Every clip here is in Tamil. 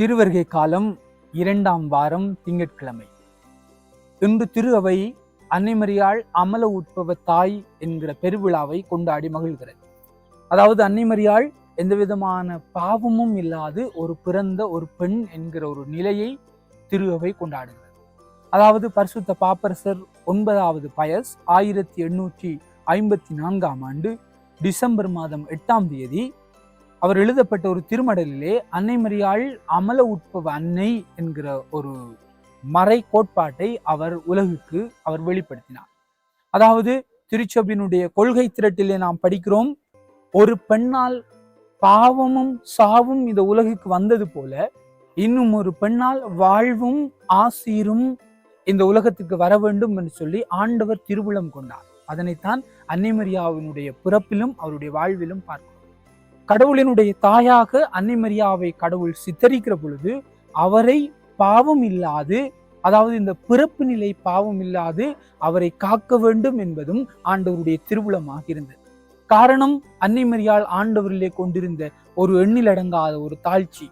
திருவருகை காலம் 2ஆம் வாரம் திங்கட்கிழமை. இன்று திரு அவை அன்னை மரியாள் அமல உட்பவ தாய் என்கிற பெருவிழாவை கொண்டாடி மகிழ்கிறது. அதாவது அன்னை மரியாள் எந்த விதமான பாவமும் இல்லாது ஒரு பிறந்த ஒரு பெண் என்கிற ஒரு நிலையை திரு அவை கொண்டாடுகிறது. அதாவது பரிசுத்த பாப்பரசர் 9வது பயஸ் 1854ஆம் ஆண்டு டிசம்பர் மாதம் 8ஆம் தேதி அவர் எழுதப்பட்ட ஒரு திருமடலிலே அன்னை மரியாள் அமல உட்பவ அன்னை என்கிற ஒரு மறை கோட்பாட்டை அவர் உலகுக்கு அவர் வெளிப்படுத்தினார். அதாவது திருச்சபையினுடைய கொள்கை திரட்டிலே நாம் படிக்கிறோம், ஒரு பெண்ணால் பாவமும் சாவும் இந்த உலகுக்கு வந்தது போல இன்னும் ஒரு பெண்ணால் வாழ்வும் ஆசீரும் இந்த உலகத்துக்கு வர வேண்டும் என்று சொல்லி ஆண்டவர் திருவுளம் கொண்டார். அதனைத்தான் அன்னை மரியாவினுடைய பிறப்பிலும் அவருடைய வாழ்விலும் பார்க்கிறோம். கடவுளினுடைய தாயாக அன்னை மரியாவை கடவுள் சித்தரிக்கிற பொழுது அவரை பாவம் இல்லாது, அதாவது இந்த பிறப்பு நிலை பாவம் இல்லாது அவரை காக்க வேண்டும் என்பதும் ஆண்டவருடைய திருவுளமாக இருந்தது. காரணம், அன்னை மரியாள் ஆண்டவரிலே கொண்டிருந்த ஒரு எண்ணிலடங்காத ஒரு தாழ்ச்சி,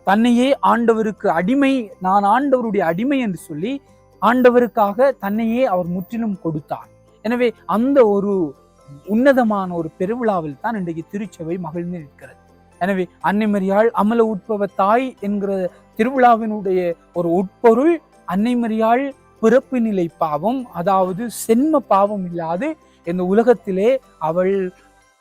தன்னையே ஆண்டவருக்கு அடிமை, நான் ஆண்டவருடைய அடிமை என்று சொல்லி ஆண்டவருக்காக தன்னையே அவர் முற்றிலும் கொடுத்தார். எனவே அந்த ஒரு உன்னதமான ஒரு பெருவிழாவில் தான் இன்றைக்கு திருச்சபை மகிழ்ந்து நிற்கிறது. எனவே அன்னை மரியாள் அமல உட்பவ தாய் என்கிற திருவிழாவினுடைய ஒரு உட்பொருள், அன்னை மரியாள் பிறப்பு நிலை பாவம், அதாவது சென்ம பாவம் இல்லாது இந்த உலகத்திலே அவள்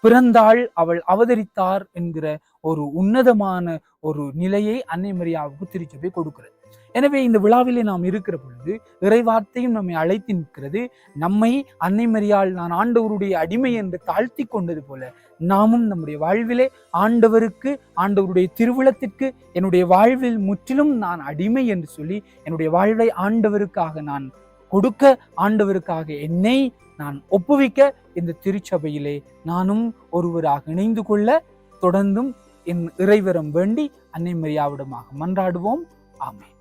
பிறந்தாள், அவள் அவதரித்தார் என்கிற ஒரு உன்னதமான ஒரு நிலையை அன்னை மரியாவுக்கு திருச்சபை கொடுக்கிறது. எனவே இந்த விழாவிலே நாம் இருக்கிற பொழுது இறைவார்த்தையும் நம்மை அழைத்து நிற்கிறது. நம்மை அன்னை மரியாள் நான் ஆண்டவருடைய அடிமை என்று தாழ்த்தி கொண்டது போல நாமும் நம்முடைய வாழ்விலே ஆண்டவருக்கு, ஆண்டவருடைய திருவுளத்திற்கு என்னுடைய வாழ்வில் முற்றிலும் நான் அடிமை என்று சொல்லி என்னுடைய வாழ்வை ஆண்டவருக்காக நான் கொடுக்க, ஆண்டவருக்காக என்னை நான் ஒப்புவிக்க இந்த திருச்சபையிலே நானும் ஒருவராக இணைந்து கொள்ள தொடர்ந்தும் என் இறைவரம் வேண்டி அன்னை மரியாவிடமாக மன்றாடுவோம். ஆமென்.